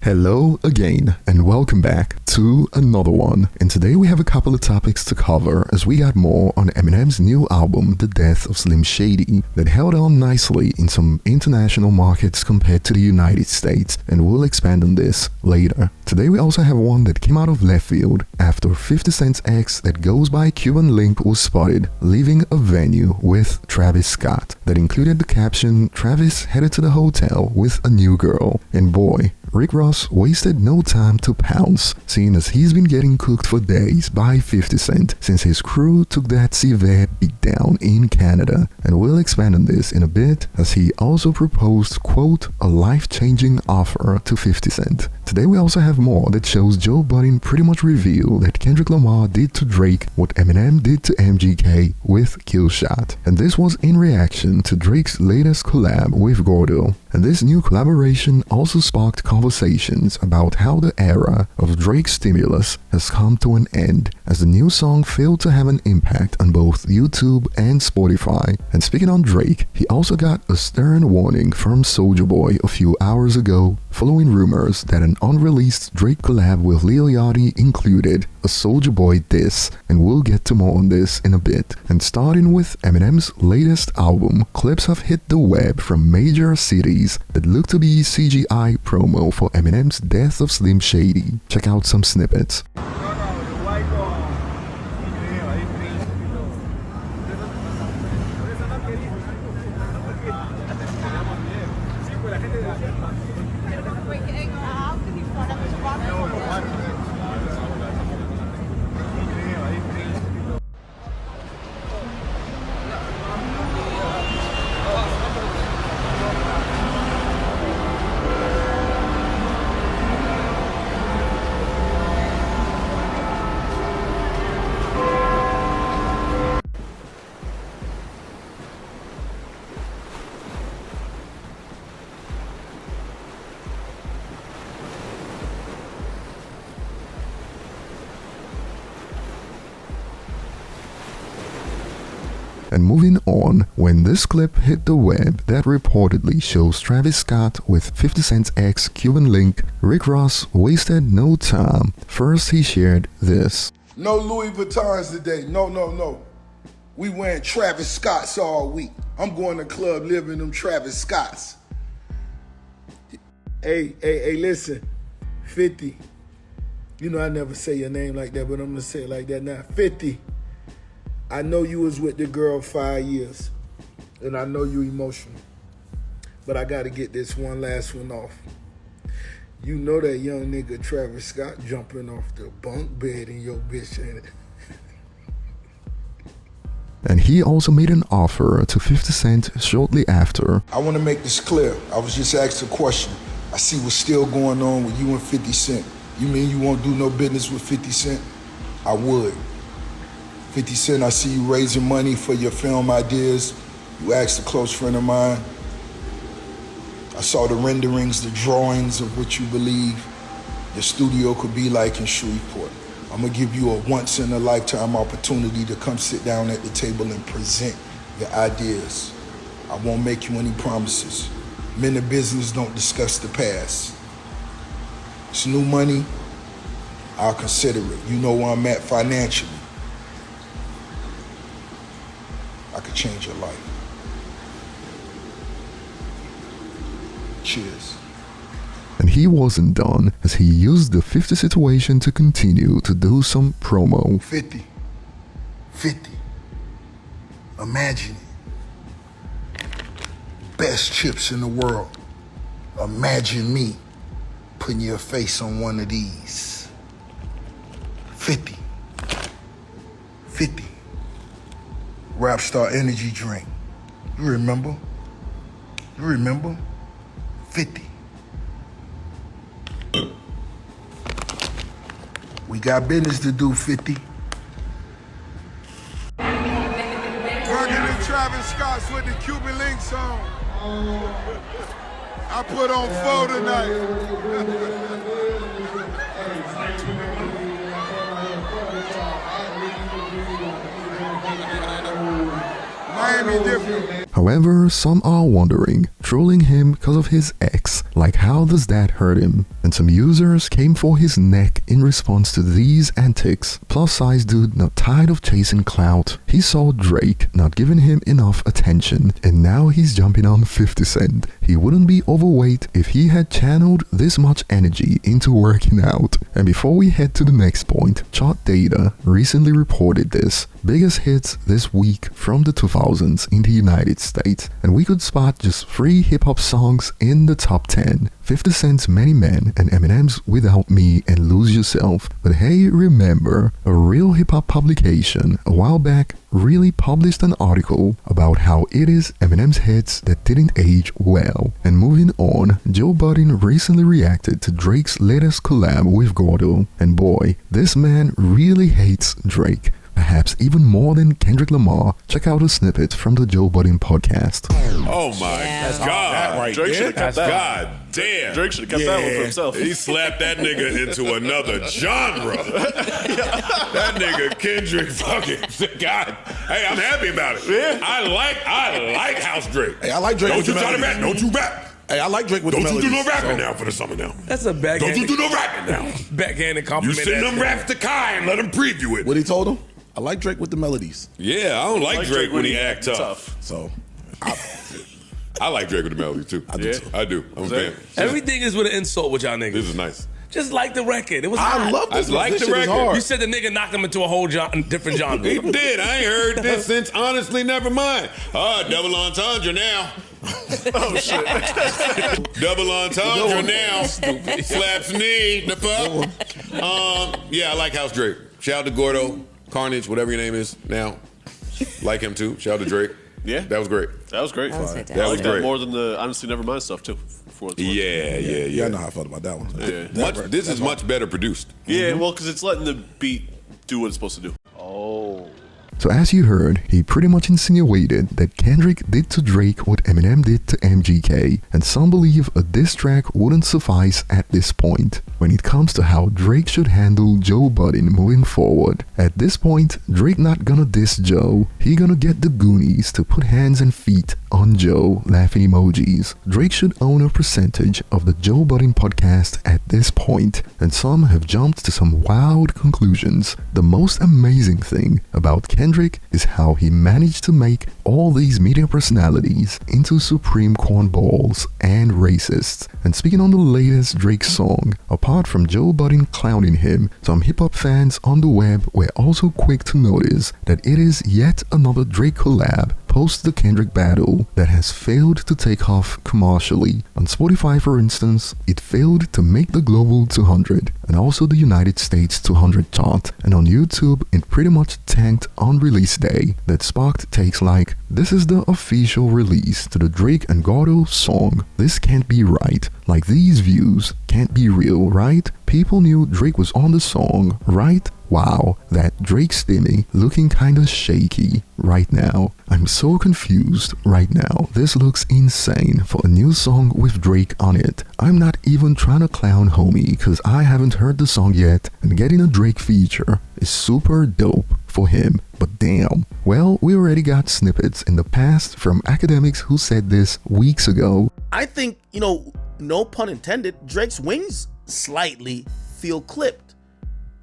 Hello again and welcome back to another one, and today we have a couple of topics to cover as we got more on Eminem's new album The Death of Slim Shady that held on nicely in some international markets compared to the United States, and we'll expand on this later. Today we also have one that came out of left field after 50 Cent's ex that goes by Cuban Link was spotted leaving a venue with Travis Scott that included the caption, "Travis headed to the hotel with a new girl," and boy, Rick Ross wasted no time to pounce, seeing as he's been getting cooked for days by 50 Cent since his crew took that severe beatdown in Canada, and we'll expand on this in a bit as he also proposed, quote, a life-changing offer to 50 Cent. Today we also have more that shows Joe Budden pretty much reveal that Kendrick Lamar did to Drake what Eminem did to MGK with Kill Shot, and this was in reaction to Drake's latest collab with Gordo. And this new collaboration also sparked conversations about how the era of Drake's stimulus has come to an end, as the new song failed to have an impact on both YouTube and Spotify. And speaking on Drake, he also got a stern warning from Soulja Boy a few hours ago, following rumors that an unreleased Drake collab with Lil Yachty included a Soulja Boy diss, and we'll get to more on this in a bit. And starting with Eminem's latest album, clips have hit the web from major cities that look to be CGI promo for Eminem's Death of Slim Shady. Check out some snippets. And moving on, when this clip hit the web that reportedly shows Travis Scott with 50 Cent's ex Cuban Link, Rick Ross wasted no time. First he shared this. No Louis Vuittons today, no. We wearing Travis Scotts all week. I'm going to club living them Travis Scotts. Hey, listen, 50. You know I never say your name like that, but I'm gonna say it like that now. 50. I know you was with the girl 5 years, and I know you emotional, but I gotta get this one last one off. You know that young nigga Travis Scott jumping off the bunk bed in your bitch, ain't it? And he also made an offer to 50 Cent shortly after. I wanna make this clear. I was just asked a question. I see what's still going on with you and 50 Cent. You mean you won't do no business with 50 Cent? I would. 50 Cent, I see you raising money for your film ideas. You asked a close friend of mine. I saw the renderings, the drawings of what you believe your studio could be like in Shreveport. I'm gonna give you a once-in-a-lifetime opportunity to come sit down at the table and present your ideas. I won't make you any promises. Men of business don't discuss the past. It's new money, I'll consider it. You know where I'm at financially. I could change your life. Cheers. And he wasn't done, as he used the 50 situation to continue to do some promo. 50. Imagine it. Best chips in the world. Imagine me putting your face on one of these. 50. Rapstar energy drink. You remember? 50. We got business to do, 50. Working in Travis Scott's with the Cuban Link song. I put on 4 tonight. Miami different. However, some are wondering, trolling him because of his ex, like how does that hurt him? And some users came for his neck in response to these antics. Plus size dude not tired of chasing clout. He saw Drake not giving him enough attention, and now he's jumping on 50 Cent. He wouldn't be overweight if he had channeled this much energy into working out. And before we head to the next point, Chart Data recently reported this. Biggest hits this week from the 2000s in the United States, and we could spot just 3 hip-hop songs in the top 10. 50 Cent's Many Men and Eminem's Without Me and Lose Yourself. But hey, remember, a real hip-hop publication a while back really published an article about how it is Eminem's hits that didn't age well. And moving on, Joe Budden recently reacted to Drake's latest collab with Gordo, and boy, this man really hates Drake. Perhaps even more than Kendrick Lamar. Check out a snippet from the Joe Budden podcast. Oh my God. Right Drake should have kept that. God damn. Drake should have kept that one for himself. He slapped that nigga into another genre. That nigga Kendrick fucking God. Hey, I'm happy about it. Yeah. I like House Drake. Hey, I like Drake. Don't you try to rap. Don't you rap. Hey, I like Drake with Don't the you do melodies, no rapping now for the summer now. That's a backhand. Don't you do no rapping now. Backhanded You compliment. send them raps to Kai and let him preview it. What he told him? I like Drake with the melodies. Yeah, I don't like Drake when he act tough. So, I like Drake with the melody too. I do too. I do. I'm a fan. Everything is with an insult with y'all niggas. This is nice. Just like the record. It was I hot. love this. I like this the shit is record. hard. You said the nigga knocked him into a whole different genre. He did. I ain't heard this since honestly never mind. Double entendre now. Oh shit. Double entendre now. Slaps knee. The fuck. Yeah, I like House Drake. Shout out to Gordo, Carnage, whatever your name is now. Like him too. Shout out to Drake. Yeah. That was great. That was great. That was I fantastic. That was like that great. more than the Honestly Nevermind stuff too. Yeah, I know how I felt about that one. Yeah. This is much better produced. Yeah, well, because it's letting the beat do what it's supposed to do. Oh. So as you heard, he pretty much insinuated that Kendrick did to Drake what Eminem did to MGK, and some believe a diss track wouldn't suffice at this point when it comes to how Drake should handle Joe Budden moving forward. At this point, Drake not gonna diss Joe, he gonna get the Goonies to put hands and feet on Joe, laughing emojis. Drake should own a percentage of the Joe Budden podcast at this point, and some have jumped to some wild conclusions. The most amazing thing about Kendrick is how he managed to make all these media personalities into supreme cornballs and racists. And speaking on the latest Drake song, apart from Joe Budden clowning him, some hip-hop fans on the web were also quick to notice that it is yet another Drake collab post the Kendrick battle that has failed to take off commercially. On Spotify, for instance, it failed to make the global 200 and also the United States 200 chart, and on YouTube it pretty much tanked on release day. That sparked takes like, this is the official release to the Drake and Gordo song, this can't be right, like these views can't be real, right? People knew Drake was on the song, right? Wow, that Drake stimmy looking kinda shaky right now. I'm so confused right now. This looks insane for a new song with Drake on it. I'm not even trying to clown homie cause I haven't heard the song yet, and getting a Drake feature is super dope for him, but damn. Well, we already got snippets in the past from academics who said this weeks ago. I think, no pun intended, Drake's wings slightly feel clipped,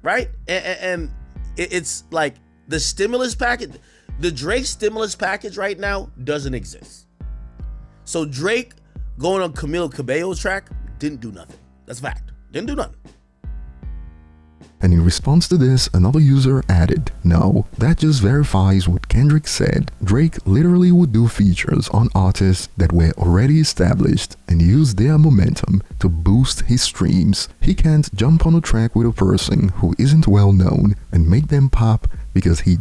right? And it's like the stimulus package, the Drake stimulus package right now doesn't exist. So Drake going on Camilo Cabello's track didn't do nothing. That's a fact. Didn't do nothing. And in response to this, another user added, no, that just verifies what Kendrick said. Drake literally would do features on artists that were already established and use their momentum to boost his streams. He can't jump on a track with a person who isn't well known and make them pop because he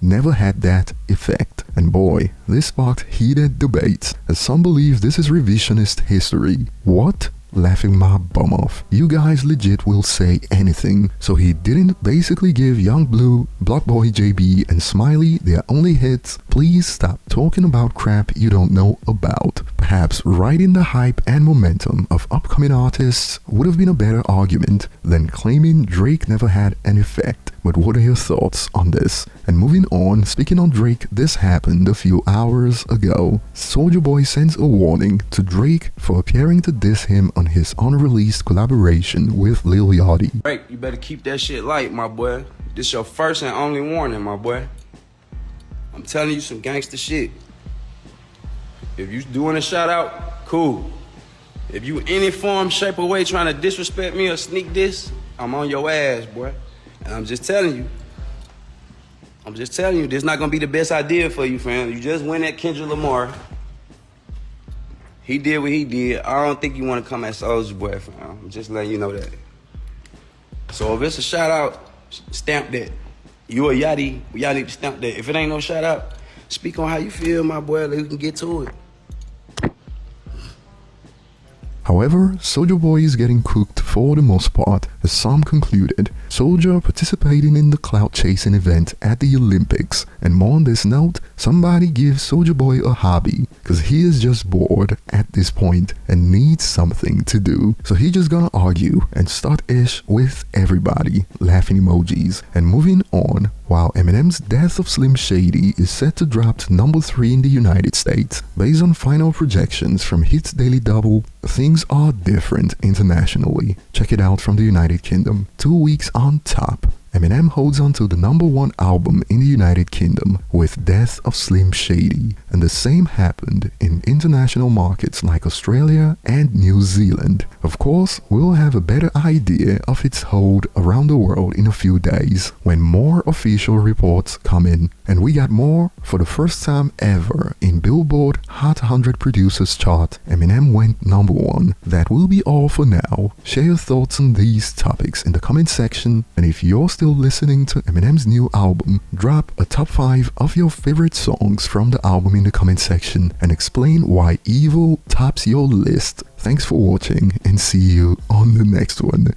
never had that effect. And boy, this sparked heated debates, as some believe this is revisionist history. What? Laughing my bum off. You guys legit will say anything. So he didn't basically give Young Blue, Block Boy JB, and Smiley their only hits? Please stop talking about crap you don't know about. Perhaps riding the hype and momentum of upcoming artists would have been a better argument than claiming Drake never had an effect. But what are your thoughts on this? And moving on, speaking on Drake, this happened a few hours ago. Soulja Boy sends a warning to Drake for appearing to diss him on his unreleased collaboration with Lil Yachty. Drake, you better keep that shit light, my boy. This your first and only warning, my boy. I'm telling you some gangster shit. If you doing a shout out, cool. If you any form, shape, or way trying to disrespect me or sneak this, I'm on your ass, boy. And I'm just telling you, this not gonna be the best idea for you, fam. You just went at Kendrick Lamar. He did what he did. I don't think you wanna come at Soulja Boy, fam. I'm just letting you know that. So if it's a shout out, stamp that. You or Yachty, y'all need to stamp that. If it ain't no shout out, speak on how you feel, my boy. We can get to it. However, Soulja Boy is getting cooked for the most part, as some concluded. Soulja participating in the clout-chasing event at the Olympics. And more on this note, somebody give Soulja Boy a hobby, cause he is just bored at this point and needs something to do. So he just gonna argue and start ish with everybody, laughing emojis. And moving on, while Eminem's Death of Slim Shady is set to drop to number 3 in the United States, based on final projections from Hits Daily Double, things are different internationally. Check it out from the United Kingdom. 2 weeks on top, Eminem holds on to the number 1 album in the United Kingdom with Death of Slim Shady, and the same happened in international markets like Australia and New Zealand. Of course, we'll have a better idea of its hold around the world in a few days when more official reports come in. And we got more. For the first time ever in Billboard Hot 100 Producers chart, Eminem went number 1. That will be all for now. Share your thoughts on these topics in the comment section, and if you're still listening to Eminem's new album, drop a top 5 of your favorite songs from the album in the comment section and explain why Evil tops your list. Thanks for watching and see you on the next one.